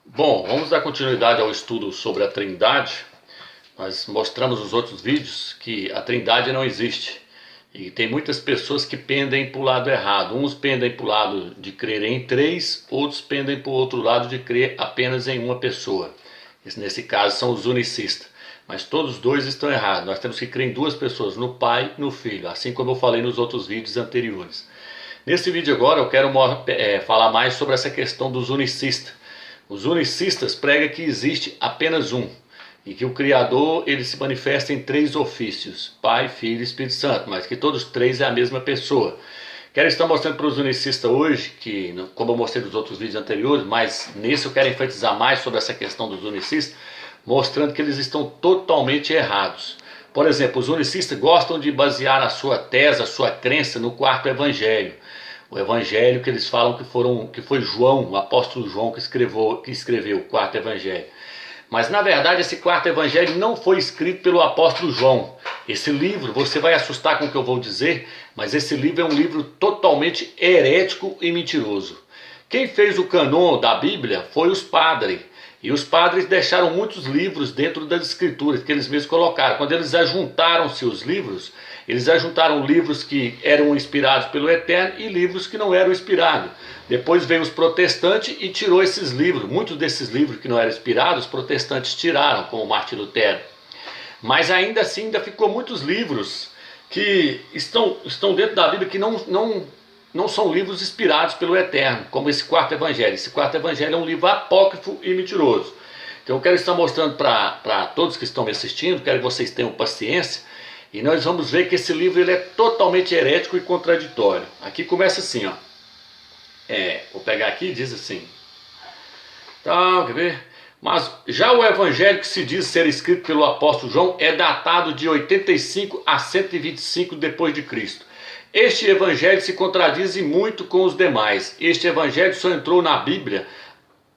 Bom, vamos dar continuidade ao estudo sobre a Trindade. Nós mostramos nos outros vídeos que a Trindade não existe. E tem muitas pessoas que pendem para o lado errado. Uns pendem para o lado de crer em três, outros pendem para o outro lado de crer apenas em uma pessoa. Nesse caso são os unicistas. Mas todos os dois estão errados. Nós temos que crer em duas pessoas, no Pai e no Filho, assim como eu falei nos outros vídeos anteriores. Nesse vídeo agora eu quero falar mais sobre essa questão dos unicistas. Os unicistas pregam que existe apenas um e que o Criador ele se manifesta em três ofícios, Pai, Filho e Espírito Santo, mas que todos três é a mesma pessoa. Quero estar mostrando para os unicistas hoje, que como eu mostrei nos outros vídeos anteriores, mas nesse eu quero enfatizar mais sobre essa questão dos unicistas, mostrando que eles estão totalmente errados. Por exemplo, os unicistas gostam de basear a sua tese, a sua crença no quarto evangelho. O evangelho que eles falam que foi João, o apóstolo João que escreveu o quarto evangelho. Mas na verdade esse quarto evangelho não foi escrito pelo apóstolo João. Esse livro, você vai assustar com o que eu vou dizer, mas esse livro é um livro totalmente herético e mentiroso. Quem fez o cânon da Bíblia foi os padres. E os padres deixaram muitos livros dentro das escrituras que eles mesmos colocaram. Quando eles ajuntaram-se os livros, eles ajuntaram livros que eram inspirados pelo Eterno e livros que não eram inspirados. Depois veio os protestantes e tirou esses livros. Muitos desses livros que não eram inspirados, os protestantes tiraram, como Martim Lutero. Mas ainda assim, ainda ficou muitos livros que estão dentro da Bíblia que não são livros inspirados pelo Eterno, como esse quarto evangelho. Esse quarto evangelho é um livro apócrifo e mentiroso. Então eu quero estar mostrando para todos que estão me assistindo, quero que vocês tenham paciência, e nós vamos ver que esse livro ele é totalmente herético e contraditório. Aqui começa assim, ó. Vou pegar aqui e diz assim. Tá, quer ver? Mas já o evangelho que se diz ser escrito pelo apóstolo João é datado de 85 a 125 depois de Cristo. Este evangelho se contradiz muito com os demais. Este evangelho só entrou na Bíblia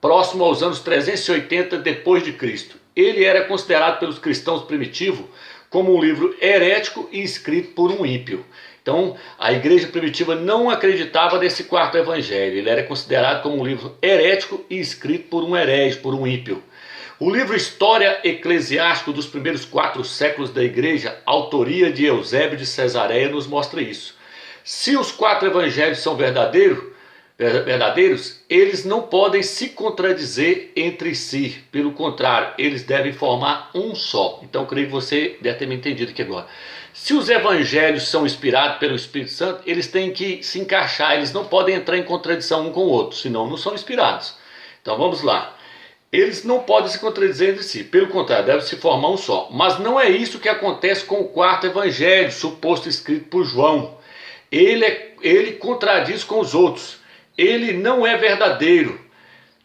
próximo aos anos 380 depois de Cristo. Ele era considerado pelos cristãos primitivos como um livro herético e escrito por um ímpio. Então, a igreja primitiva não acreditava nesse quarto evangelho. Ele era considerado como um livro herético e escrito por um herege, por um ímpio. O livro História Eclesiástica dos primeiros 4 séculos da igreja, autoria de Eusébio de Cesareia, nos mostra isso. Se os 4 evangelhos são verdadeiros, eles não podem se contradizer entre si. Pelo contrário, eles devem formar um só. Então, creio que você deve ter me entendido aqui agora. Se os evangelhos são inspirados pelo Espírito Santo, eles têm que se encaixar, eles não podem entrar em contradição um com o outro, senão não são inspirados. Então, vamos lá. Eles não podem se contradizer entre si, pelo contrário, deve se formar um só. Mas não é isso que acontece com o quarto evangelho, suposto escrito por João. Ele contradiz com os outros. Ele não é verdadeiro,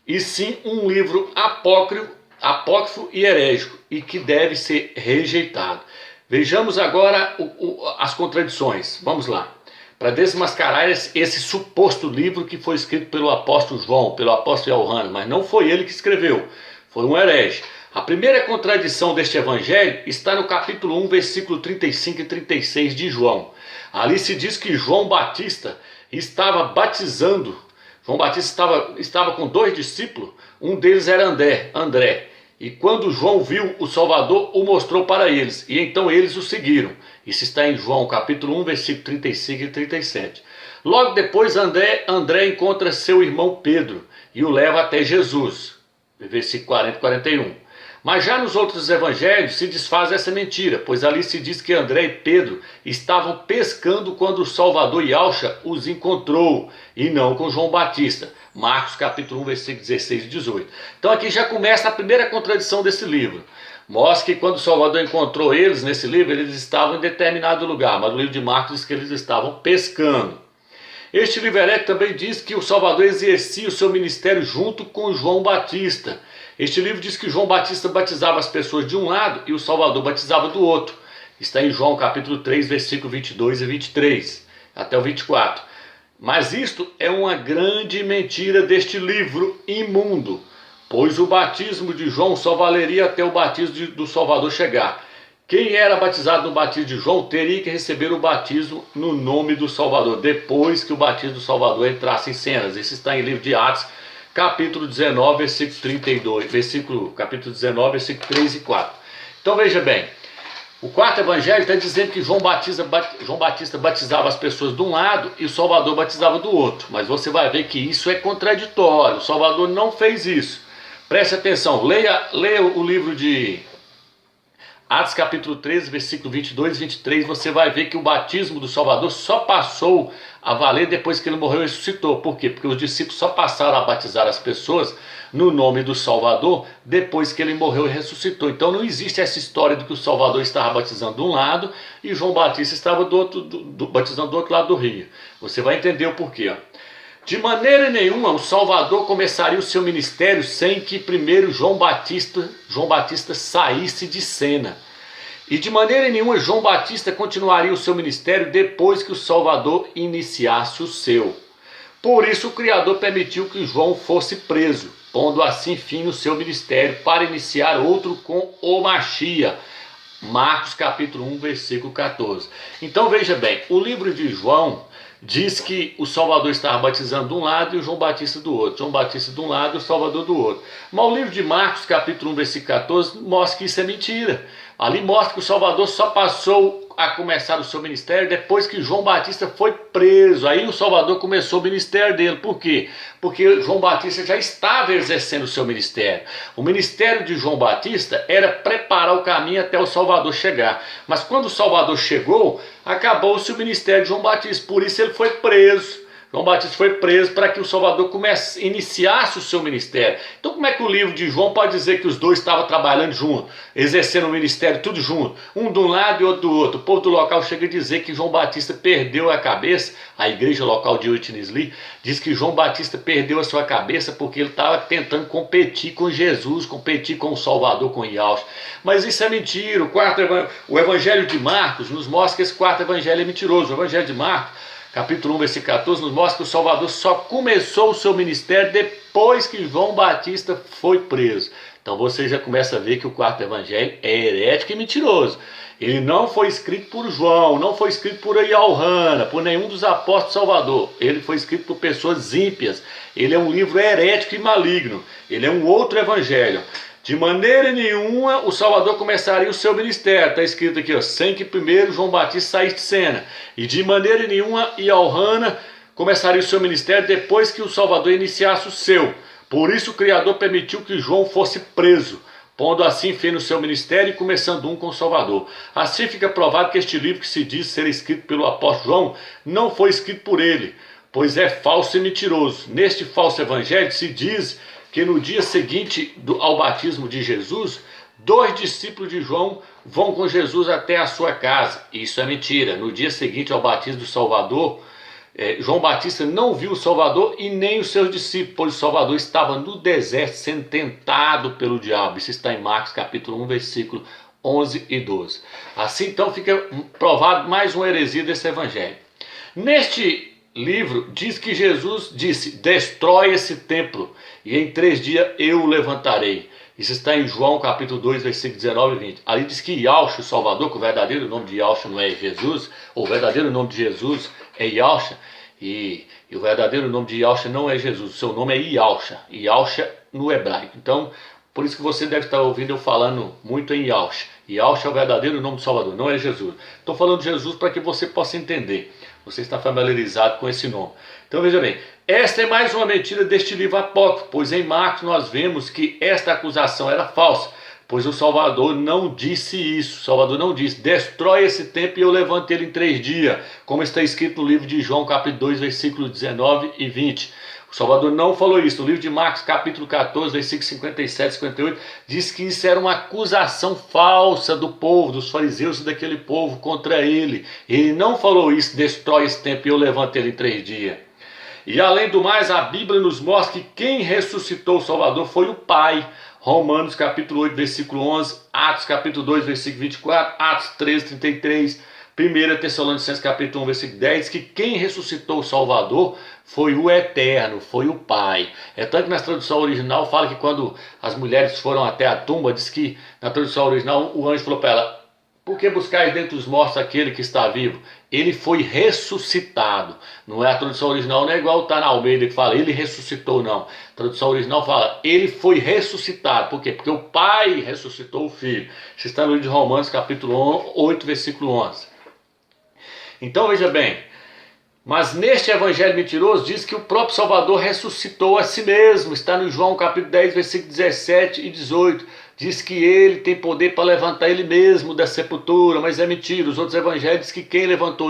e sim um livro apócrifo e herético, e que deve ser rejeitado. Vejamos agora as contradições. Vamos lá. Para desmascarar esse suposto livro que foi escrito pelo apóstolo João, pelo apóstolo Yohanan, mas não foi ele que escreveu, foi um herege. A primeira contradição deste evangelho está no capítulo 1, versículo 35 e 36 de João. Ali se diz que João Batista estava batizando. João Batista estava com 2 discípulos, um deles era André. E quando João viu o Salvador, o mostrou para eles, e então eles o seguiram. Isso está em João capítulo 1, versículo 35 e 37. Logo depois André encontra seu irmão Pedro e o leva até Jesus, versículo 40 e 41. Mas já nos outros evangelhos se desfaz essa mentira, pois ali se diz que André e Pedro estavam pescando quando o Salvador Yahshua os encontrou, e não com João Batista. Marcos capítulo 1, versículo 16 e 18. Então aqui já começa a primeira contradição desse livro. Mostra que quando o Salvador encontrou eles nesse livro, eles estavam em determinado lugar, mas no livro de Marcos diz que eles estavam pescando. Este livro herético também diz que o Salvador exercia o seu ministério junto com João Batista. Este livro diz que João Batista batizava as pessoas de um lado e o Salvador batizava do outro. Está em João capítulo 3, versículo 22 e 23, até o 24. Mas isto é uma grande mentira deste livro imundo, pois o batismo de João só valeria até o batismo do Salvador chegar. Quem era batizado no batismo de João teria que receber o batismo no nome do Salvador, depois que o batismo do Salvador entrasse em cenas. Isso está em livro de Atos, capítulo 19, versículo 32, capítulo 19, versículo 3 e 4. Então veja bem, o quarto evangelho está dizendo que João Batista batizava as pessoas de um lado e o Salvador batizava do outro. Mas você vai ver que isso é contraditório, o Salvador não fez isso. Preste atenção, leia o livro de Atos capítulo 13, versículo 22 e 23, você vai ver que o batismo do Salvador só passou a valer depois que ele morreu e ressuscitou. Por quê? Porque os discípulos só passaram a batizar as pessoas no nome do Salvador depois que ele morreu e ressuscitou. Então não existe essa história de que o Salvador estava batizando de um lado e João Batista estava batizando do outro lado do rio. Você vai entender o porquê. De maneira nenhuma o Salvador começaria o seu ministério sem que primeiro João Batista saísse de cena. E de maneira nenhuma João Batista continuaria o seu ministério depois que o Salvador iniciasse o seu. Por isso o Criador permitiu que João fosse preso, pondo assim fim no seu ministério para iniciar outro com o Machia. Marcos capítulo 1, versículo 14. Então veja bem, o livro de João diz que o Salvador estava batizando de um lado e o João Batista do outro. João Batista de um lado e o Salvador do outro. Mas o livro de Marcos, capítulo 1, versículo 14, mostra que isso é mentira. Ali mostra que o Salvador só passou a começar o seu ministério depois que João Batista foi preso. Aí o Salvador começou o ministério dele. Por quê? Porque João Batista já estava exercendo o seu ministério. O ministério de João Batista era preparar o caminho até o Salvador chegar. Mas quando o Salvador chegou, acabou-se o ministério de João Batista. Por isso ele foi preso. João Batista foi preso para que o Salvador iniciasse o seu ministério. Então como é que o livro de João pode dizer que os dois estavam trabalhando juntos, exercendo o ministério tudo junto, um de um lado e outro do outro? O povo do local chega a dizer que João Batista perdeu a cabeça. A igreja local de Whitney diz que João Batista perdeu a sua cabeça porque ele estava tentando competir com Jesus, competir com o Salvador, com Yahshua. Mas isso é mentira. O evangelho de Marcos nos mostra que esse quarto evangelho é mentiroso. O evangelho de Marcos capítulo 1, versículo 14, nos mostra que o Salvador só começou o seu ministério depois que João Batista foi preso. Então você já começa a ver que o quarto evangelho é herético e mentiroso. Ele não foi escrito por João, não foi escrito por Yohana, por nenhum dos apóstolos do Salvador. Ele foi escrito por pessoas ímpias. Ele é um livro herético e maligno. Ele é um outro evangelho. De maneira nenhuma o Salvador começaria o seu ministério. Está escrito aqui, ó, sem que primeiro João Batista saísse de cena. E de maneira nenhuma Yohana começaria o seu ministério depois que o Salvador iniciasse o seu. Por isso o Criador permitiu que João fosse preso, pondo assim fim no seu ministério e começando um com o Salvador. Assim fica provado que este livro que se diz ser escrito pelo apóstolo João não foi escrito por ele, pois é falso e mentiroso. Neste falso evangelho se diz que no dia seguinte ao batismo de Jesus, 2 discípulos de João vão com Jesus até a sua casa. Isso é mentira. No dia seguinte ao batismo do Salvador, João Batista não viu o Salvador e nem os seus discípulos, pois o Salvador estava no deserto sendo tentado pelo diabo. Isso está em Marcos capítulo 1, versículo 11 e 12. Assim então fica provado mais uma heresia desse evangelho. Neste livro diz que Jesus disse: destrói esse templo e em 3 dias eu o levantarei. Isso está em João capítulo 2, versículo 19 e 20. Ali diz que Yahshua, o Salvador, que o verdadeiro nome de Yahshua não é Jesus, ou o verdadeiro nome de Jesus é Yahshua, e o verdadeiro nome de Yahshua não é Jesus, o seu nome é Yahshua, Yahshua no hebraico. Então, por isso que você deve estar ouvindo eu falando muito em Yahshua. Yahshua é o verdadeiro nome do Salvador, não é Jesus. Estou falando de Jesus para que você possa entender. Você está familiarizado com esse nome. Então veja bem, esta é mais uma mentira deste livro apócrifo, pois em Marcos nós vemos que esta acusação era falsa, pois o Salvador não disse isso. O Salvador não disse: destrói esse templo e eu levanto ele em 3 dias, como está escrito no livro de João capítulo 2, versículos 19 e 20. O Salvador não falou isso. No livro de Marcos capítulo 14, versículos 57 e 58, diz que isso era uma acusação falsa do povo, dos fariseus e daquele povo contra ele. Ele não falou isso: destrói esse templo e eu levanto ele em 3 dias. E além do mais, a Bíblia nos mostra que quem ressuscitou o Salvador foi o Pai. Romanos capítulo 8, versículo 11, Atos capítulo 2, versículo 24, Atos 13, 33, 1 Tessalonicenses capítulo 1, versículo 10, que quem ressuscitou o Salvador foi o Eterno, foi o Pai. É tanto que na tradução original fala que quando as mulheres foram até a tumba, diz que na tradução original o anjo falou para ela: Por que buscais dentre os mortos aquele que está vivo? Ele foi ressuscitado. Não é a tradução original, não é igual está na Almeida que fala ele ressuscitou, não. A tradução original fala ele foi ressuscitado. Por quê? Porque o Pai ressuscitou o Filho. Isso está no livro de Romanos, capítulo 8, versículo 11. Então veja bem, mas neste evangelho mentiroso diz que o próprio Salvador ressuscitou a si mesmo. Está no João capítulo 10, versículo 17 e 18. Diz que ele tem poder para levantar ele mesmo da sepultura, mas é mentira. Os outros evangelhos dizem que quem levantou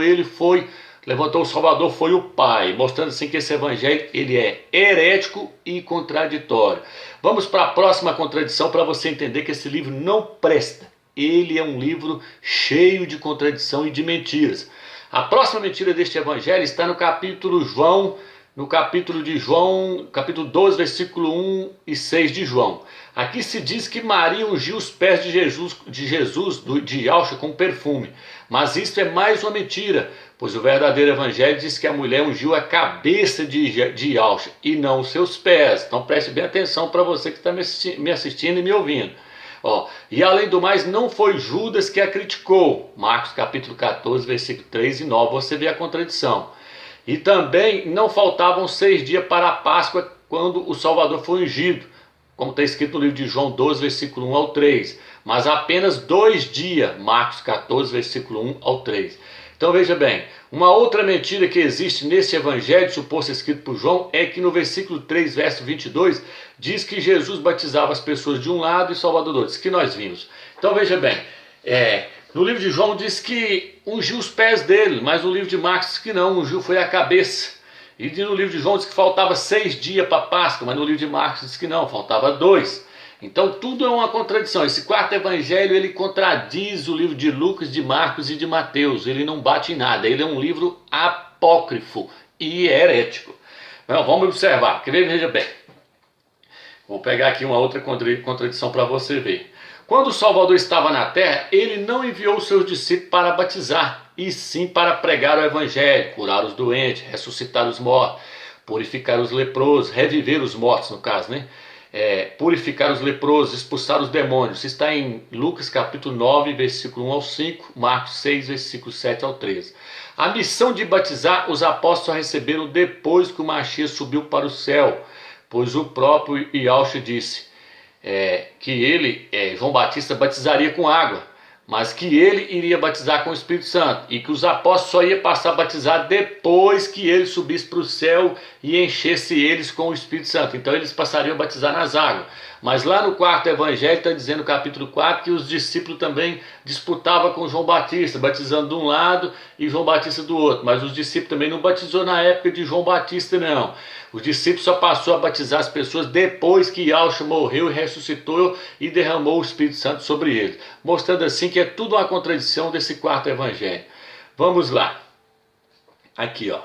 levantou o Salvador foi o Pai, mostrando assim que esse evangelho ele é herético e contraditório. Vamos para a próxima contradição para você entender que esse livro não presta. Ele é um livro cheio de contradição e de mentiras. A próxima mentira deste evangelho está no capítulo de João, capítulo 12, versículo 1 e 6 de João. Aqui se diz que Maria ungiu os pés de Jesus de Yahshua com perfume. Mas isso é mais uma mentira, pois o verdadeiro evangelho diz que a mulher ungiu a cabeça de Yahshua e não os seus pés. Então preste bem atenção para você que está me assistindo e me ouvindo. E além do mais, não foi Judas que a criticou. Marcos capítulo 14, versículo 3 e 9, você vê a contradição. E também não faltavam 6 dias para a Páscoa, quando o Salvador foi ungido, como está escrito no livro de João 12, versículo 1 ao 3. Mas apenas 2 dias, Marcos 14, versículo 1 ao 3. Então veja bem, uma outra mentira que existe nesse evangelho, suposto escrito por João, é que no versículo 3, verso 22, diz que Jesus batizava as pessoas de um lado e Salvador do outro. Isso que nós vimos. Então veja bem, no livro de João diz que ungiu os pés dele, mas no livro de Marcos diz que não, ungiu foi a cabeça. E no livro de João diz que faltava 6 dias para a Páscoa, mas no livro de Marcos diz que não, faltava 2. Então tudo é uma contradição. Esse quarto evangelho ele contradiz o livro de Lucas, de Marcos e de Mateus. Ele não bate em nada. Ele é um livro apócrifo e herético. Então, vamos observar. Veja bem. Vou pegar aqui uma outra contradição para você ver. Quando o Salvador estava na terra, ele não enviou os seus discípulos para batizar, e sim para pregar o evangelho, curar os doentes, ressuscitar os mortos, purificar os leprosos, reviver os mortos no caso, né? Purificar os leprosos, expulsar os demônios. Isso está em Lucas capítulo 9, versículo 1 ao 5, Marcos 6, versículo 7 ao 13. A missão de batizar os apóstolos só receberam depois que o Machia subiu para o céu, pois o próprio Yahshua disse que ele, João Batista, batizaria com água, mas que ele iria batizar com o Espírito Santo, e que os apóstolos só iam passar a batizar depois que ele subisse para o céu e enchesse eles com o Espírito Santo. Então eles passariam a batizar nas águas. Mas lá no quarto evangelho está dizendo no capítulo 4 que os discípulos também disputavam com João Batista, batizando de um lado e João Batista do outro. Mas os discípulos também não batizou na época de João Batista, não. Os discípulos só passou a batizar as pessoas depois que Yahshua morreu e ressuscitou e derramou o Espírito Santo sobre eles. Mostrando assim que é tudo uma contradição desse quarto evangelho. Vamos lá. Aqui, ó.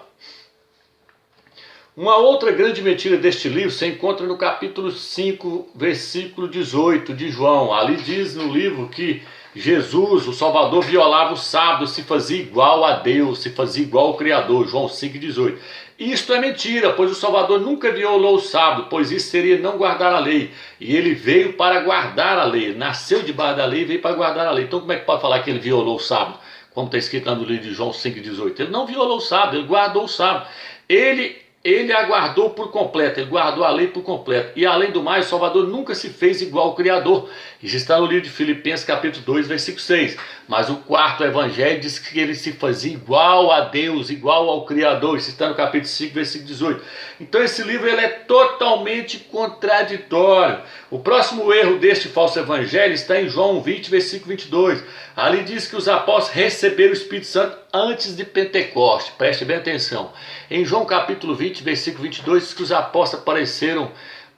Uma outra grande mentira deste livro se encontra no capítulo 5, versículo 18 de João. Ali diz no livro que Jesus, o Salvador, violava o sábado, se fazia igual a Deus, se fazia igual ao Criador. João 5, 18. Isto é mentira, pois o Salvador nunca violou o sábado, pois isso seria não guardar a lei. E ele veio para guardar a lei, nasceu debaixo da lei e veio para guardar a lei. Então como é que pode falar que ele violou o sábado? Como está escrito lá no livro de João 5, 18. Ele não violou o sábado, ele guardou o sábado. Ele aguardou por completo, ele guardou a lei por completo. E além do mais, o Salvador nunca se fez igual ao Criador. Isso está no livro de Filipenses capítulo 2, versículo 6. Mas o quarto evangelho diz que ele se fazia igual a Deus, igual ao Criador. Isso está no capítulo 5, versículo 18. Então esse livro ele é totalmente contraditório. O próximo erro deste falso evangelho está em João 20, versículo 22. Ali diz que os apóstolos receberam o Espírito Santo antes de Pentecostes. Preste bem atenção. Em João capítulo 20, versículo 22, diz que os apóstolos apareceram,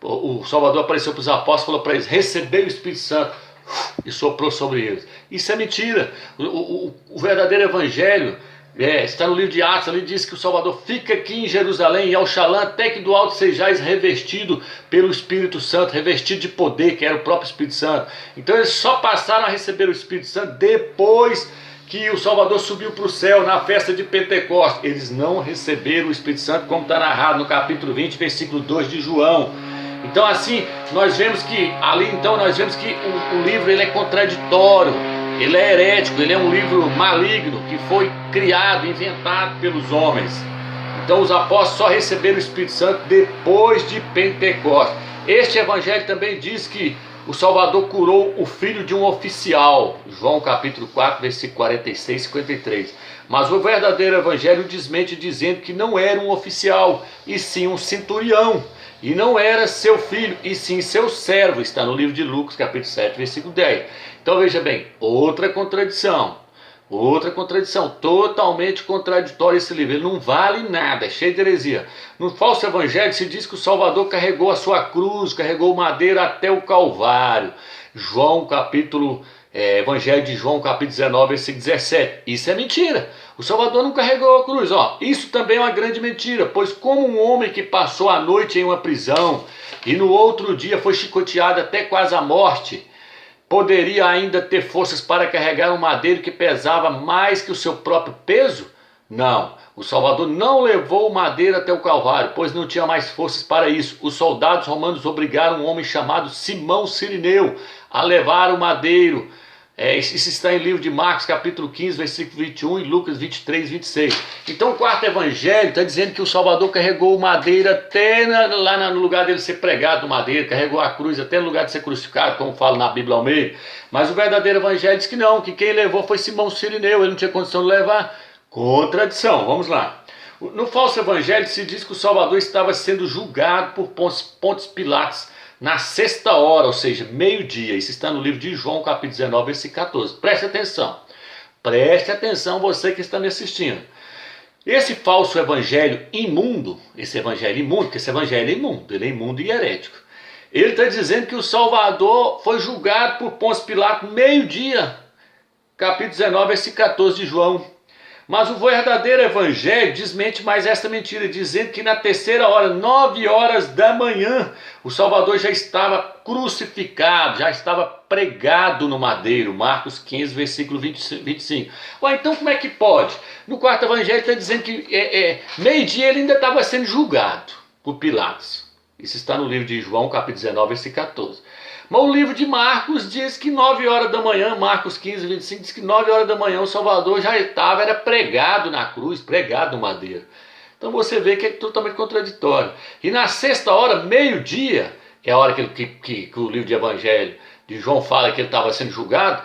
o Salvador apareceu para os apóstolos, falou para eles, recebei o Espírito Santo, e soprou sobre eles. Isso é mentira. O verdadeiro evangelho está no livro de Atos. Ali diz que o Salvador fica aqui em Jerusalém e ao Xalã, até que do alto sejais revestido pelo Espírito Santo, revestido de poder, que era o próprio Espírito Santo. Então eles só passaram a receber o Espírito Santo depois que o Salvador subiu para o céu na festa de Pentecostes. Eles não receberam o Espírito Santo, como está narrado no capítulo 20, versículo 2 de João. Então assim, nós vemos que ali então nós vemos que o livro ele é contraditório. ele é herético, ele é um livro maligno que foi criado, inventado pelos homens. Então os apóstolos só receberam o Espírito Santo depois de Pentecostes. Este evangelho também diz que o Salvador curou o filho de um oficial, João capítulo 4, versículo 46 e 53. Mas o verdadeiro evangelho desmente dizendo que não era um oficial, e sim um centurião. E não era seu filho, e sim seu servo. Está no livro de Lucas capítulo 7, versículo 10. Então veja bem, outra contradição, totalmente contraditória esse livro. Ele não vale nada, é cheio de heresia. No falso evangelho se diz que o Salvador carregou a sua cruz, carregou o madeiro até o Calvário. Evangelho de João capítulo 19, versículo 17. Isso é mentira. O Salvador não carregou a cruz. Isso também é uma grande mentira, pois como um homem que passou a noite em uma prisão e no outro dia foi chicoteado até quase a morte, poderia ainda ter forças para carregar um madeiro que pesava mais que o seu próprio peso? Não, o Salvador não levou o madeiro até o Calvário, pois não tinha mais forças para isso. Os soldados romanos obrigaram um homem chamado Simão Cirineu a levar o madeiro. Isso está em livro de Marcos capítulo 15, versículo 21 e Lucas 23, 26. Então o quarto evangelho está dizendo que o Salvador carregou o madeiro até lá no lugar dele ser pregado no madeiro, carregou a cruz até no lugar de ser crucificado, como fala na Bíblia Almeida. Mas o verdadeiro evangelho diz que não, que quem levou foi Simão Cirineu, ele não tinha condição de levar. Contradição, vamos lá. No falso evangelho se diz que o Salvador estava sendo julgado por Pôncio Pilatos na sexta hora, ou seja, meio-dia. Isso está no livro de João, capítulo 19, versículo 14. Preste atenção você que está me assistindo. Esse falso evangelho imundo, porque esse evangelho é imundo, ele é imundo e herético. Ele está dizendo que o Salvador foi julgado por Pôncio Pilatos meio-dia, capítulo 19, versículo 14 de João. Mas o verdadeiro evangelho desmente mais esta mentira, dizendo que na terceira hora, 9 horas da manhã, o Salvador já estava crucificado, já estava pregado no madeiro. Marcos 15, versículo 25. Então como é que pode? No quarto evangelho está dizendo que meio-dia ele ainda estava sendo julgado por Pilatos. Isso está no livro de João, capítulo 19, versículo 14. Mas o livro de Marcos diz que 9 horas da manhã, Marcos 15, 25, diz que 9 horas da manhã o Salvador já era pregado na cruz, pregado no madeiro. Então você vê que é totalmente contraditório. E na sexta hora, meio-dia, que é a hora que o livro de Evangelho de João fala que ele estava sendo julgado,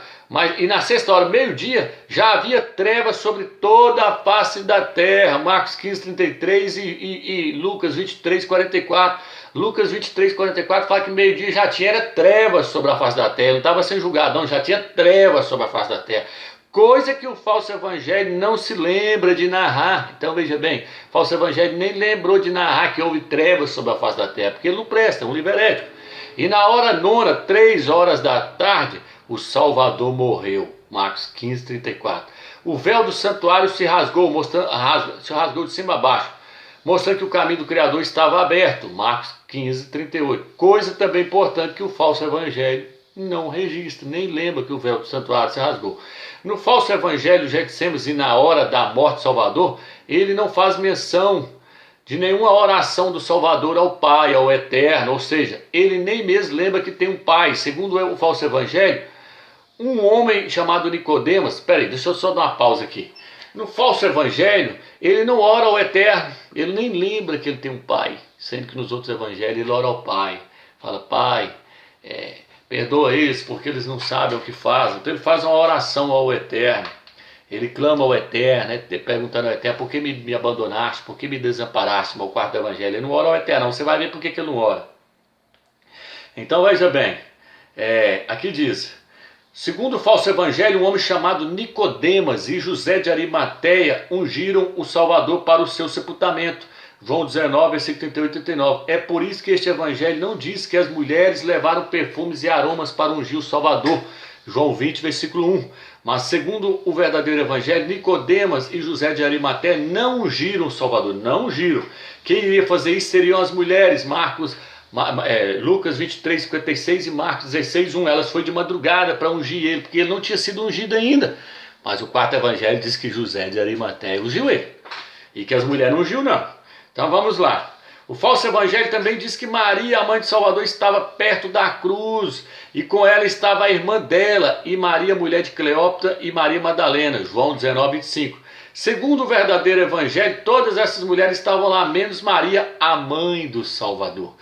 e na sexta hora, meio-dia, já havia trevas sobre toda a face da terra. Marcos 15, 33 e Lucas 23, 44. Lucas 23, 44 fala que meio-dia já tinha trevas sobre a face da terra. Não estava sendo julgado, não, já tinha trevas sobre a face da terra. Coisa que o falso evangelho não se lembra de narrar. Então veja bem, o falso evangelho nem lembrou de narrar que houve trevas sobre a face da terra, porque ele não presta, é um livro herético. E na hora nona, 3 horas da tarde, o Salvador morreu. Marcos 15, 34. O véu do santuário se rasgou, se rasgou de cima a baixo, mostrando que o caminho do Criador estava aberto. Marcos 15, 38. Coisa também importante que o falso evangelho não registra, nem lembra que o véu do santuário se rasgou. No falso evangelho Getsêmanis e na hora da morte do Salvador, ele não faz menção de nenhuma oração do Salvador ao Pai, ao Eterno, ou seja, ele nem mesmo lembra que tem um Pai. Segundo o falso evangelho, um homem chamado Nicodemos, deixa eu só dar uma pausa aqui. No falso evangelho, ele não ora ao Eterno, ele nem lembra que ele tem um Pai, sendo que nos outros evangelhos ele ora ao Pai, fala: Pai, perdoa eles porque eles não sabem o que fazem. Então ele faz uma oração ao Eterno, ele clama ao Eterno, perguntando ao Eterno: por que me abandonaste, por que me desamparaste? No quarto evangelho, ele não ora ao Eterno, não. Você vai ver por que ele não ora. Então veja bem, aqui diz: segundo o falso evangelho, um homem chamado Nicodemos e José de Arimateia ungiram o Salvador para o seu sepultamento. João 19, versículo 38 e 39. É por isso que este evangelho não diz que as mulheres levaram perfumes e aromas para ungir o Salvador. João 20, versículo 1. Mas segundo o verdadeiro evangelho, Nicodemos e José de Arimateia não ungiram o Salvador, não ungiram. Quem iria fazer isso seriam as mulheres. Lucas 23, 56 e Marcos 16, 1. Elas foram de madrugada para ungir ele, porque ele não tinha sido ungido ainda. Mas o quarto evangelho diz que José de Arimateia ungiu ele, e que as mulheres não ungiu, não. Então vamos lá. O falso evangelho também diz que Maria, a mãe de Salvador, estava perto da cruz e com ela estava a irmã dela e Maria, mulher de Cleópatra, e Maria Madalena, João 19, 25. Segundo o verdadeiro evangelho, todas essas mulheres estavam lá, menos Maria, a mãe do Salvador.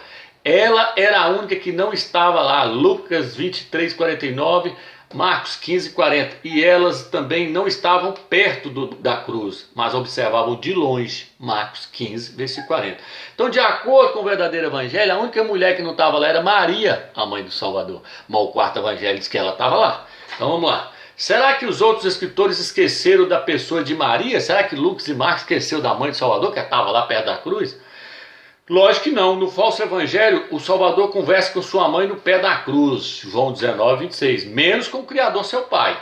Ela era a única que não estava lá, Lucas 23, 49, Marcos 15, 40. E elas também não estavam perto da cruz, mas observavam de longe, Marcos 15, versículo 40. Então, de acordo com o verdadeiro evangelho, a única mulher que não estava lá era Maria, a mãe do Salvador. Mas o quarto evangelho diz que ela estava lá. Então vamos lá. Será que os outros escritores esqueceram da pessoa de Maria? Será que Lucas e Marcos esqueceram da mãe do Salvador, que estava lá perto da cruz? Lógico que não. No falso evangelho, o Salvador conversa com sua mãe no pé da cruz, João 19, 26, menos com o Criador, seu pai.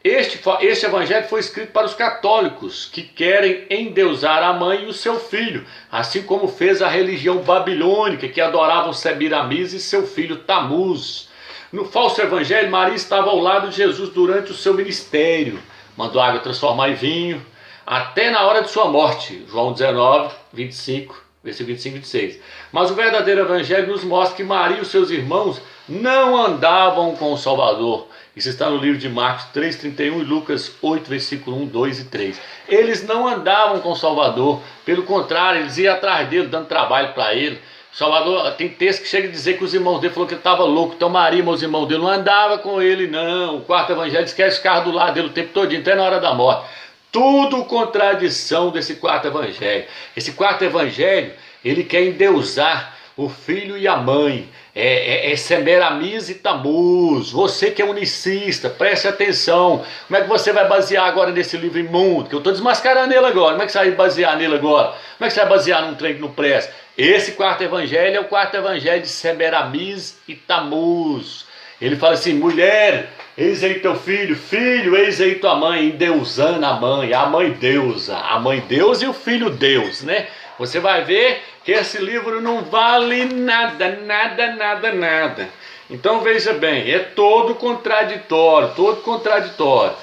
Este evangelho foi escrito para os católicos, que querem endeusar a mãe e o seu filho, assim como fez a religião babilônica, que adoravam Semiramis e seu filho Tamuz. No falso evangelho, Maria estava ao lado de Jesus durante o seu ministério, mandou a água transformar em vinho, até na hora de sua morte, João 19, 25, versículo 25 e 26. Mas o verdadeiro evangelho nos mostra que Maria e os seus irmãos não andavam com o Salvador. Isso está no livro de Marcos 3, 31 e Lucas 8, versículo 1, 2 e 3. Eles não andavam com o Salvador, pelo contrário, eles iam atrás dele, dando trabalho para ele. Salvador, tem texto que chega a dizer que os irmãos dele falaram que ele estava louco. Então Maria e os irmãos dele não andavam com ele, não. O quarto evangelho diz que eles ficavam do lado dele o tempo todo, até na hora da morte. Tudo contradição desse quarto evangelho. Esse quarto evangelho, ele quer endeusar o filho e a mãe. É Semiramis e Tamuz. Você que é unicista, preste atenção. Como é que você vai basear agora nesse livro imundo? Que eu estou desmascarando ele agora. Como é que você vai basear nele agora? Como é que você vai basear num trem que não presta? Esse quarto evangelho é o quarto evangelho de Semiramis e Tamuz. Ele fala assim: mulher, eis aí teu filho, filho, eis aí tua mãe, endeusando a mãe deusa e o filho Deus, né? Você vai ver que esse livro não vale nada, nada, nada, nada. Então veja bem, é todo contraditório, todo contraditório.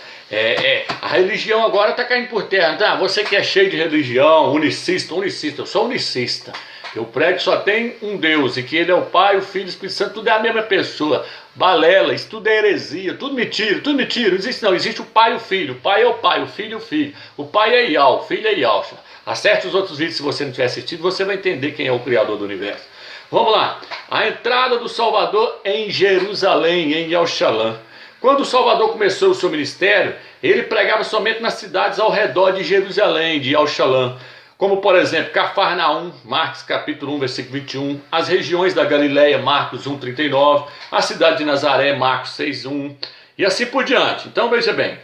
A religião agora está caindo por terra. Tá? Você que é cheio de religião, unicista, eu sou unicista. Eu prego que só tem um Deus, e que ele é o Pai, o Filho e o Espírito Santo, tudo é a mesma pessoa. Balela, isso tudo é heresia, tudo mentira, não existe não, existe o Pai e o Filho. O Pai é o Pai, o Filho é o Filho. O Pai é Ial, o Filho é Ial. Acerte os outros vídeos se você não tiver assistido, você vai entender quem é o Criador do Universo. Vamos lá, a entrada do Salvador em Jerusalém, em Yalshalã. Quando o Salvador começou o seu ministério, ele pregava somente nas cidades ao redor de Jerusalém, de Yalshalã, como por exemplo Cafarnaum, Marcos capítulo 1, versículo 21, as regiões da Galileia, Marcos 1, 39, a cidade de Nazaré, Marcos 6, 1, e assim por diante. Então veja bem,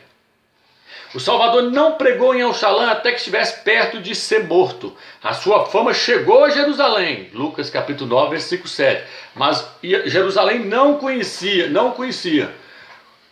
o Salvador não pregou em Yalshalã até que estivesse perto de ser morto. A sua fama chegou a Jerusalém, Lucas capítulo 9, versículo 7, mas Jerusalém não conhecia,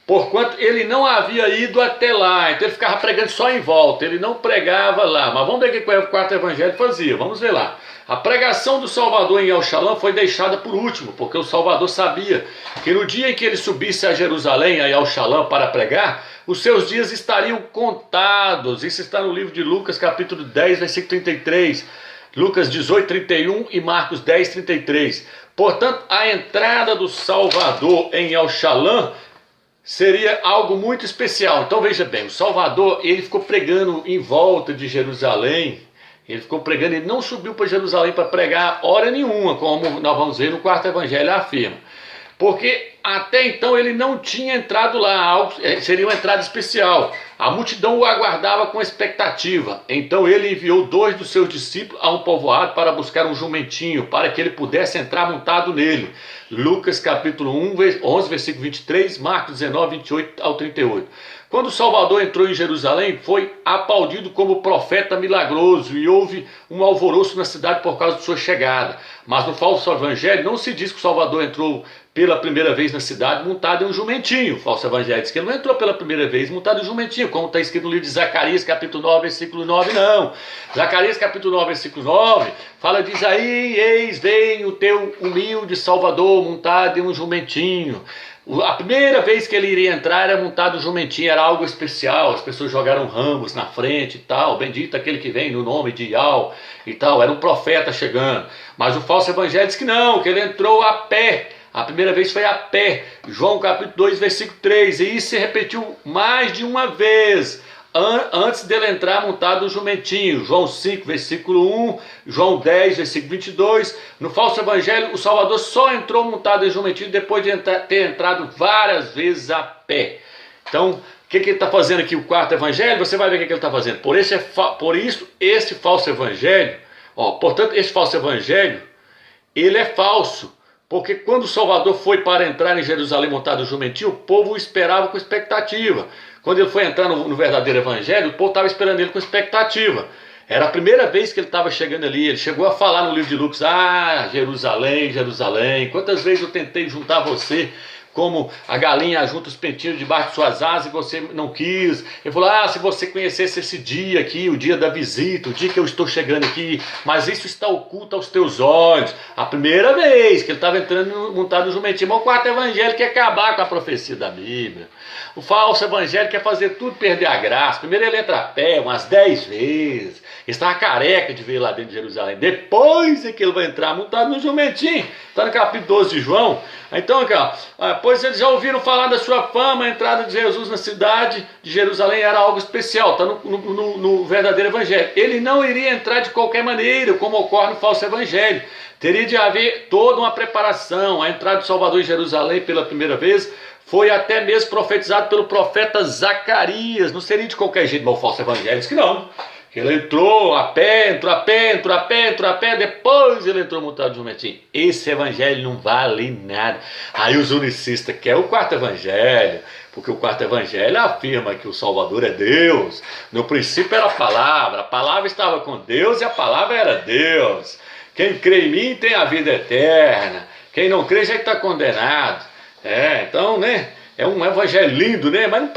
porquanto ele não havia ido até lá, então ele ficava pregando só em volta, ele não pregava lá. Mas vamos ver o que o quarto evangelho fazia, vamos ver lá. A pregação do Salvador em Yalshalã foi deixada por último, porque o Salvador sabia que no dia em que ele subisse a Jerusalém, a Yalshalã, para pregar, os seus dias estariam contados. Isso está no livro de Lucas capítulo 10, versículo 33, Lucas 18, 31 e Marcos 10, 33. Portanto, a entrada do Salvador em Yalshalã seria algo muito especial. Então veja bem, o Salvador, ele ficou pregando em volta de Jerusalém, ele não subiu para Jerusalém para pregar hora nenhuma, como nós vamos ver no quarto evangelho afirma. Porque até então ele não tinha entrado lá, seria uma entrada especial. A multidão o aguardava com expectativa. Então ele enviou 2 dos seus discípulos a um povoado para buscar um jumentinho, para que ele pudesse entrar montado nele. Lucas capítulo 11, versículo 23, Marcos 19, 28 ao 38. Quando o Salvador entrou em Jerusalém, foi aplaudido como profeta milagroso e houve um alvoroço na cidade por causa de sua chegada. Mas no falso evangelho não se diz que o Salvador entrou pela primeira vez na cidade montado em um jumentinho. O falso evangelho diz que ele não entrou pela primeira vez montado em um jumentinho, como está escrito no livro de Zacarias capítulo 9, versículo 9, não. Zacarias capítulo 9, versículo 9, diz aí, eis, vem o teu humilde Salvador montado em um jumentinho. A primeira vez que ele iria entrar era montado um jumentinho, era algo especial, as pessoas jogaram ramos na frente e tal, bendito aquele que vem no nome de Yahweh e tal, era um profeta chegando. Mas o falso evangelho diz que não, que ele entrou a pé, a primeira vez foi a pé, João capítulo 2, versículo 3, e isso se repetiu mais de uma vez, antes dele entrar montado um jumentinho. João 5, versículo 1, João 10, versículo 22, no falso evangelho o Salvador só entrou montado em jumentinho depois de ter entrado várias vezes a pé. Então, o que ele está fazendo aqui, o quarto evangelho? Você vai ver o que ele está fazendo. Por isso, esse falso evangelho, portanto, esse falso evangelho, ele é falso. Porque quando o Salvador foi para entrar em Jerusalém montado em jumentinho, o povo o esperava com expectativa. Quando ele foi entrar no verdadeiro evangelho, o povo estava esperando ele com expectativa. Era a primeira vez que ele estava chegando ali. Ele chegou a falar no livro de Lucas: ah, Jerusalém, Jerusalém, quantas vezes eu tentei juntar você como a galinha junta os pentinhos debaixo de suas asas e você não quis. Ele falou: ah, se você conhecesse esse dia aqui, o dia da visita, o dia que eu estou chegando aqui, mas isso está oculto aos teus olhos. A primeira vez que ele estava entrando montado no jumentinho. Mas o quarto evangelho quer acabar com a profecia da Bíblia. O falso evangelho quer fazer tudo perder a graça. Primeiro ele entra a pé umas 10 vezes. Ele estava careca de ver lá dentro de Jerusalém. Depois é que ele vai entrar montado no jumentinho. Está no capítulo 12 de João. Então, aqui, pois eles já ouviram falar da sua fama. A entrada de Jesus na cidade de Jerusalém era algo especial. Está no verdadeiro evangelho. Ele não iria entrar de qualquer maneira, como ocorre no falso evangelho. Teria de haver toda uma preparação. A entrada do Salvador em Jerusalém pela primeira vez foi até mesmo profetizado pelo profeta Zacarias. Não seria de qualquer jeito, mas o falso evangelho diz que não. Ele entrou a pé, depois ele entrou montado de jumentinho. Esse evangelho não vale nada. Aí os unicistas querem o quarto evangelho, porque o quarto evangelho afirma que o Salvador é Deus. No princípio era a palavra estava com Deus e a palavra era Deus. Quem crê em mim tem a vida eterna, quem não crê já está condenado. Então, né? É um evangelho lindo, né? Mas não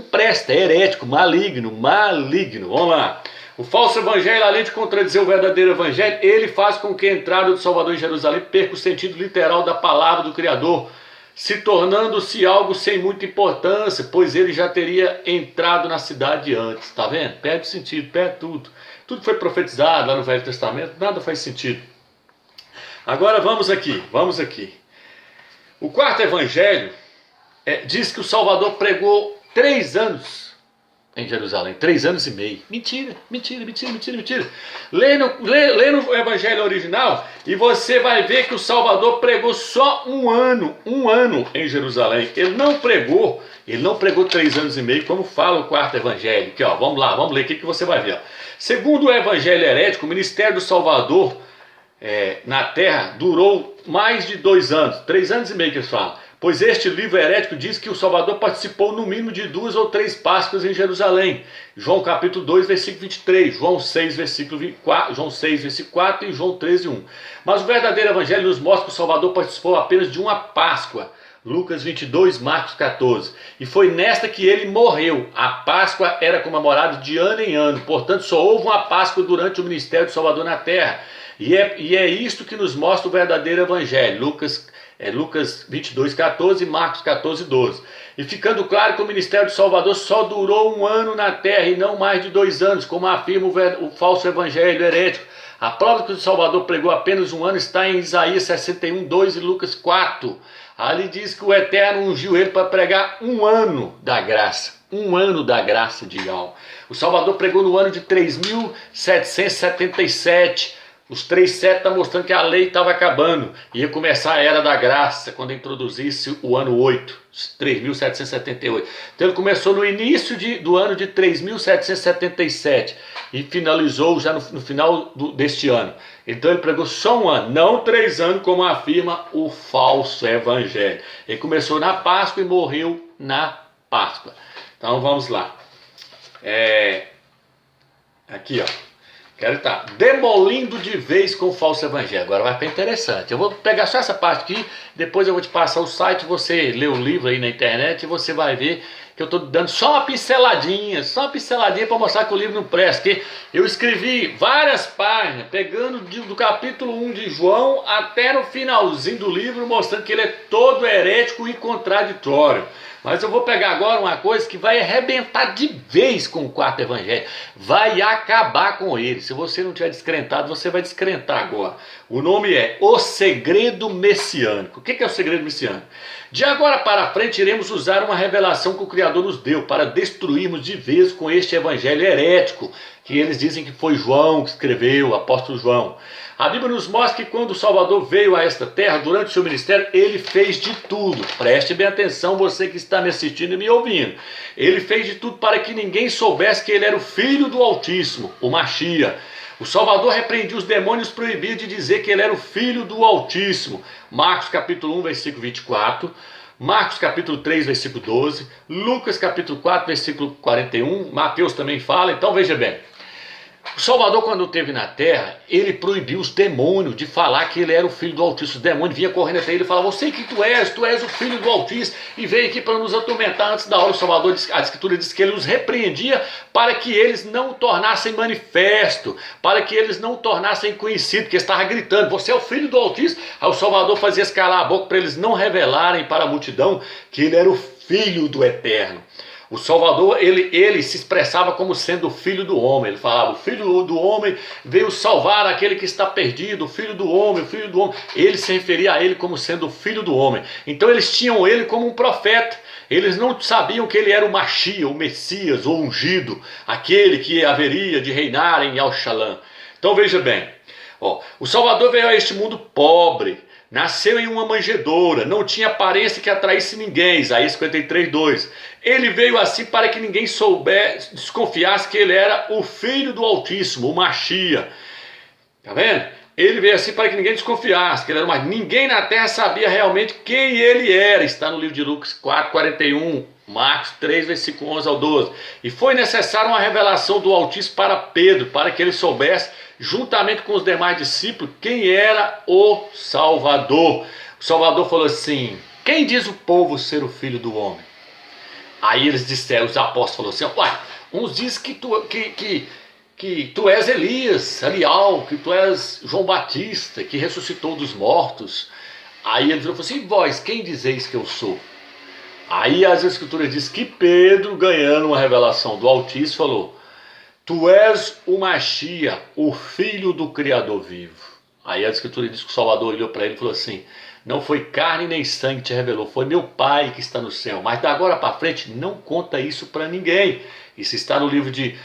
presta, é herético, maligno. Vamos lá. O falso evangelho, além de contradizer o verdadeiro evangelho, ele faz com que a entrada do Salvador em Jerusalém perca o sentido literal da palavra do Criador, se tornando-se algo sem muita importância, pois ele já teria entrado na cidade antes. Tá vendo? Perde o sentido, perde tudo. Tudo que foi profetizado lá no Velho Testamento, nada faz sentido. Agora vamos aqui. O quarto evangelho diz que o Salvador pregou 3 anos em Jerusalém, 3 anos e meio. Mentira. Lê no evangelho original e você vai ver que o Salvador pregou só um ano em Jerusalém. Ele não pregou 3 anos e meio, como fala o quarto evangelho. Aqui, vamos ler aqui que você vai ver. Segundo o evangelho herético, o ministério do Salvador na terra durou mais de 2 anos, 3 anos e meio que eles falam. Pois este livro herético diz que o Salvador participou no mínimo de 2 ou 3 Páscoas em Jerusalém. João capítulo 2, versículo 23, João 6, versículo 24, João 6, versículo 4 e João 13, 1. Mas o verdadeiro evangelho nos mostra que o Salvador participou apenas de uma Páscoa. Lucas 22, Marcos 14. E foi nesta que ele morreu. A Páscoa era comemorada de ano em ano. Portanto, só houve uma Páscoa durante o ministério do Salvador na terra. E é isto que nos mostra o verdadeiro evangelho. Lucas 22, 14 e Marcos 14, 12. E ficando claro que o ministério do Salvador só durou 1 ano na terra e não mais de 2 anos, como afirma o falso evangelho herético. A prova que o Salvador pregou apenas 1 ano está em Isaías 61, 2 e Lucas 4. Ali diz que o Eterno ungiu ele para pregar 1 ano da graça. 1 ano da graça de Yahweh. O Salvador pregou no ano de 3777. Os 3,7 está mostrando que a lei estava acabando. Ia começar a era da graça, quando introduzisse o ano 8, 3.778. Então ele começou no início do ano de 3.777 e finalizou já no final deste ano. Então ele pregou só 1 ano, não 3 anos, como afirma o falso evangelho. Ele começou na Páscoa e morreu na Páscoa. Então vamos lá. Aqui, ó. Quero estar demolindo de vez com o falso evangelho. Agora vai ficar interessante. Eu vou pegar só essa parte aqui, depois eu vou te passar o site, você lê o livro aí na internet e você vai ver que eu estou dando só uma pinceladinha para mostrar que o livro não presta. Que eu escrevi várias páginas, pegando do capítulo 1 de João até no finalzinho do livro, mostrando que ele é todo herético e contraditório. Mas eu vou pegar agora uma coisa que vai arrebentar de vez com o quarto evangelho. Vai acabar com ele. Se você não tiver descrentado, você vai descrentar agora. O nome é O Segredo Messiânico. O que é o segredo messiânico? De agora para frente iremos usar uma revelação que o Criador nos deu para destruirmos de vez com este evangelho herético, que eles dizem que foi João que escreveu, o apóstolo João. A Bíblia nos mostra que quando o Salvador veio a esta terra, durante o seu ministério, ele fez de tudo. Preste bem atenção, você que está me assistindo e me ouvindo. Ele fez de tudo para que ninguém soubesse que ele era o Filho do Altíssimo, o Machia. O Salvador repreendia os demônios, proibia de dizer que ele era o Filho do Altíssimo. Marcos capítulo 1, versículo 24. Marcos capítulo 3, versículo 12. Lucas capítulo 4, versículo 41. Mateus também fala. Então veja bem. O Salvador, quando esteve na terra, ele proibiu os demônios de falar que ele era o Filho do Altíssimo. Os demônios vinham correndo até ele e falavam: eu sei que tu és o Filho do Altíssimo, e veio aqui para nos atormentar. Antes da hora, o Salvador, a Escritura diz que ele os repreendia para que eles não o tornassem manifesto, para que eles não o tornassem conhecido, porque estava gritando: você é o Filho do Altíssimo. Aí o Salvador fazia escalar a boca para eles não revelarem para a multidão que ele era o Filho do Eterno. O Salvador, ele se expressava como sendo o Filho do Homem. Ele falava: o Filho do Homem veio salvar aquele que está perdido, o Filho do Homem, o Filho do Homem. Ele se referia a ele como sendo o Filho do Homem. Então eles tinham ele como um profeta. Eles não sabiam que ele era o Machia, o Messias, o ungido, aquele que haveria de reinar em El-Shalom. Então veja bem, o Salvador veio a este mundo pobre, nasceu em uma manjedoura, não tinha aparência que atraísse ninguém, Isaías 53, 2. Ele veio assim para que ninguém desconfiasse que ele era o Filho do Altíssimo, o Machia. Tá vendo? Ele veio assim para que ninguém desconfiasse que ele era uma... Ninguém na terra sabia realmente quem ele era. Está no livro de Lucas 4, 41, Marcos 3, versículo 11 ao 12. E foi necessária uma revelação do Altíssimo para Pedro, para que ele soubesse, juntamente com os demais discípulos, quem era o Salvador. O Salvador falou assim: quem diz o povo ser o Filho do Homem? Aí eles disseram, os apóstolos falaram assim: uns dizem que tu és Elias, que tu és João Batista, que ressuscitou dos mortos. Aí ele falou assim: vós, quem dizeis que eu sou? Aí as Escrituras dizem que Pedro, ganhando uma revelação do Altíssimo, falou: tu és o Machia, o Filho do Criador vivo. Aí a Escritura diz que o Salvador olhou para ele e falou assim: não foi carne nem sangue que te revelou, foi meu Pai que está no céu. Mas da agora para frente, não conta isso para ninguém. Isso está no livro de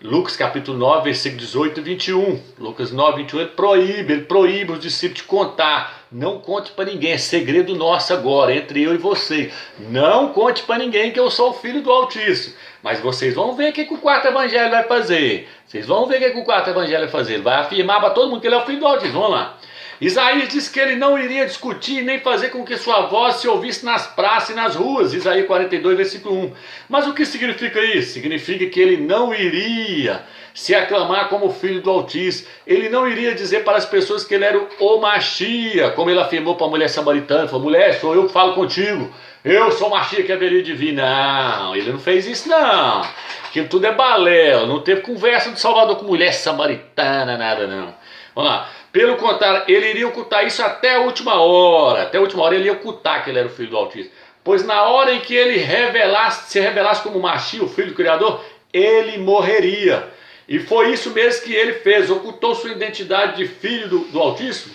Lucas capítulo 9, versículo 18 e 21. Lucas 9, 21, ele proíbe os discípulos de contar. Não conte para ninguém, é segredo nosso agora, entre eu e você. Não conte para ninguém que eu sou o Filho do Altíssimo. Mas vocês vão ver o que o quarto evangelho vai fazer. Vocês vão ver o que o quarto evangelho vai fazer. Ele vai afirmar para todo mundo que ele é o Filho do Altíssimo. Vamos lá. Isaías disse que ele não iria discutir nem fazer com que sua voz se ouvisse nas praças e nas ruas. Isaías 42, versículo 1. Mas o que significa isso? Significa que ele não iria se aclamar como Filho do Altíssimo. Ele não iria dizer para as pessoas que ele era o Machia, como ele afirmou para a mulher samaritana. Falou: mulher, sou eu que falo contigo. Eu sou o Machia que haveria de vir. Não, ele não fez isso não. Aquilo tudo é balela. Não teve conversa do Salvador com mulher samaritana, nada não. Vamos lá. Pelo contrário, ele iria ocultar isso até a última hora. Até a última hora ele ia ocultar que ele era o Filho do Altíssimo. Pois na hora em que ele se revelasse como Machia, o Filho do Criador, ele morreria. E foi isso mesmo que ele fez. Ocultou sua identidade de Filho do Altíssimo,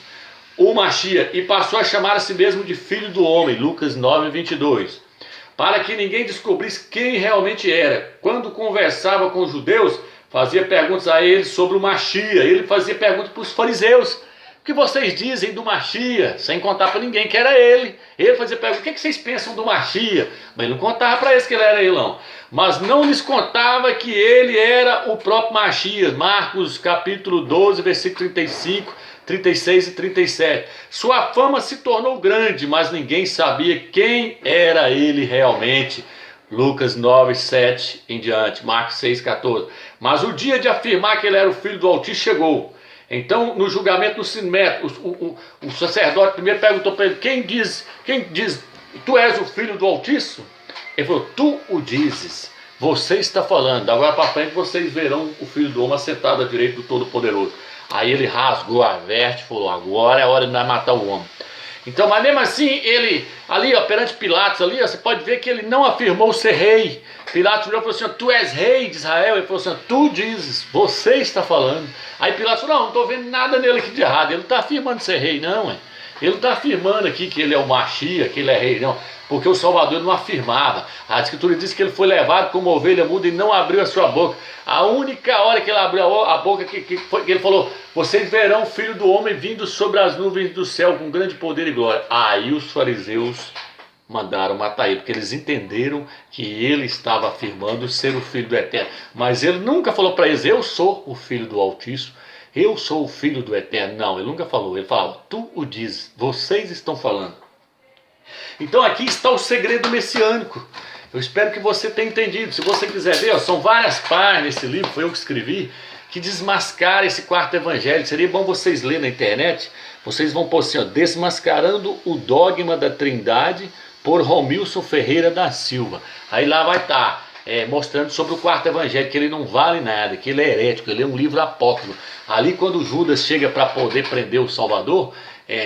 o Machia, e passou a chamar a si mesmo de Filho do Homem. Lucas 9, 22. Para que ninguém descobrisse quem realmente era. Quando conversava com os judeus, fazia perguntas a ele sobre o Machia. Ele fazia perguntas para os fariseus: o que vocês dizem do Machia? Sem contar para ninguém que era ele. Ele fazia perguntas: o que vocês pensam do Machia? Mas ele não contava para eles que ele era ele não. Mas não lhes contava que ele era o próprio Machia. Marcos capítulo 12, versículo 35, 36 e 37. Sua fama se tornou grande, mas ninguém sabia quem era ele realmente. Lucas 9, 7 em diante, Marcos 6, 14. Mas o dia de afirmar que ele era o Filho do Altíssimo chegou. Então, no julgamento do Sinédrio, o sacerdote primeiro perguntou para ele: quem diz, tu és o Filho do Altíssimo? Ele falou, tu o dizes, você está falando, agora para frente vocês verão o Filho do Homem assentado à direita do Todo-Poderoso. Aí ele rasgou a veste e falou, agora é a hora de nós matar o homem. Então, mas mesmo assim, ele, ali ó, perante Pilatos, ali ó, você pode ver que ele não afirmou ser rei. Pilatos virou e falou assim, tu és rei de Israel. Ele falou assim, tu dizes, você está falando. Aí Pilatos falou, não estou vendo nada nele aqui de errado, ele não está afirmando ser rei não, hein? Ele não está afirmando aqui que ele é o Machia, que ele é rei, não. Porque o Salvador não afirmava. A Escritura diz que ele foi levado como ovelha muda e não abriu a sua boca. A única hora que ele abriu a boca, que ele falou, vocês verão o Filho do Homem vindo sobre as nuvens do céu com grande poder e glória. Aí os fariseus mandaram matar ele, porque eles entenderam que ele estava afirmando ser o Filho do Eterno. Mas ele nunca falou para eles, eu sou o Filho do Altíssimo. Eu sou o Filho do Eterno. Não, ele nunca falou. Ele falava, tu o dizes, vocês estão falando. Então aqui está o segredo messiânico. Eu espero que você tenha entendido. Se você quiser ver, ó, são várias páginas nesse livro, foi eu que escrevi, que desmascara esse quarto evangelho. Seria bom vocês lerem na internet. Vocês vão pôr assim, ó, Desmascarando o Dogma da Trindade, por Romilson Ferreira da Silva. Aí lá vai estar mostrando sobre o quarto evangelho, que ele não vale nada, que ele é herético, ele é um livro apócrifo. Ali quando Judas chega para poder prender o Salvador,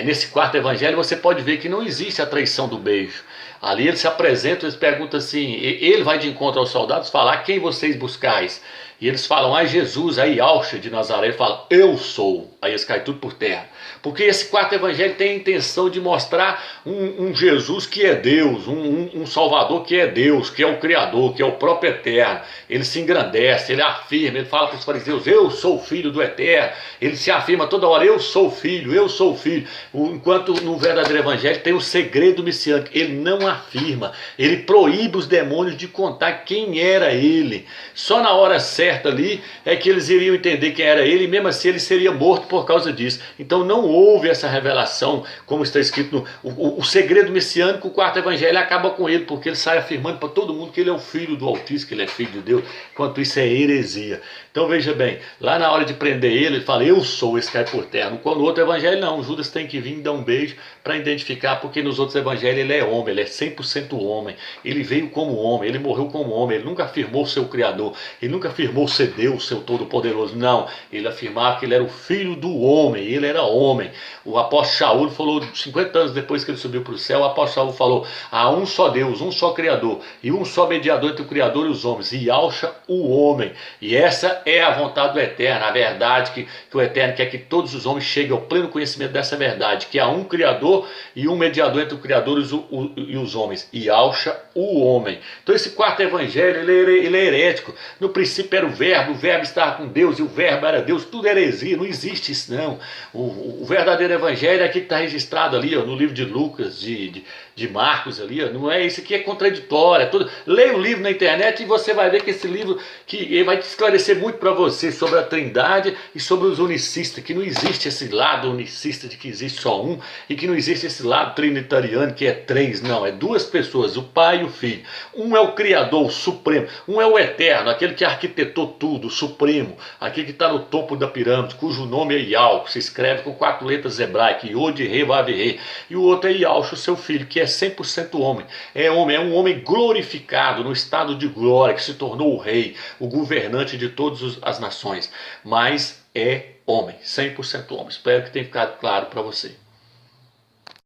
nesse quarto evangelho você pode ver que não existe a traição do beijo. Ali ele se apresenta, eles perguntam assim, ele vai de encontro aos soldados falar, quem vocês buscais? E eles falam, Jesus, aí Yauxa de Nazaré, ele fala, eu sou. Aí eles caem tudo por terra. Porque esse quarto evangelho tem a intenção de mostrar um Jesus que é Deus, um Salvador que é Deus, que é o Criador, que é o próprio Eterno. Ele se engrandece, ele afirma, ele fala para os fariseus, eu sou o Filho do Eterno. Ele se afirma toda hora, eu sou o Filho, eu sou o Filho. Enquanto no verdadeiro evangelho tem o segredo messiânico, ele não afirma, ele proíbe os demônios de contar quem era ele. Só na hora certa ali é que eles iriam entender quem era ele, e mesmo assim ele seria morto por causa disso. Então não houve essa revelação, como está escrito o segredo messiânico. O quarto evangelho acaba com ele, porque ele sai afirmando para todo mundo que ele é o Filho do Altíssimo, que ele é Filho de Deus, enquanto isso é heresia. Então veja bem, lá na hora de prender ele fala, eu sou, esse cai por terra. No outro evangelho não, Judas tem que vir e dar um beijo para identificar, porque nos outros evangelhos ele é homem, ele é 100% homem, ele veio como homem, ele morreu como homem, ele nunca afirmou ser o Criador, ele nunca afirmou ser Deus, ser o Todo-Poderoso, não, ele afirmava que ele era o Filho do homem, ele era homem. O apóstolo Shaul falou, 50 anos depois que ele subiu para o céu, o apóstolo Shaul falou, há um só Deus, um só Criador, e um só mediador entre o Criador e os homens, e Yauxa o homem. E essa é a vontade do Eterno, a verdade que o Eterno quer que todos os homens cheguem ao pleno conhecimento dessa verdade, que há um Criador e um mediador entre o Criador e os homens, e Yauxa o homem. Então esse quarto evangelho, ele é herético. No princípio era o verbo estava com Deus, e o verbo era Deus, tudo é heresia, não existe isso não. O verdadeiro evangelho é aquele que está registrado ali, ó, no livro de Lucas, de Marcos ali, ó, não é isso aqui, é contraditório, é tudo. Leia o livro na internet e você vai ver que esse livro que vai te esclarecer muito para você sobre a Trindade e sobre os unicistas, que não existe esse lado unicista de que existe só um, e que não existe esse lado trinitariano que é três, não, é duas pessoas, o Pai e o Filho. Um é o Criador, o Supremo, um é o Eterno, aquele que arquitetou tudo, o Supremo, aquele que está no topo da pirâmide, cujo nome é Yahweh, que se escreve com 4 letras hebraicas, Yod, Re, Vav, Re, e o outro é Yauxa, seu filho, que é 100% homem, é um homem glorificado, no estado de glória, que se tornou o rei, o governante de todas as nações, mas é homem, 100% homem. Espero que tenha ficado claro para você.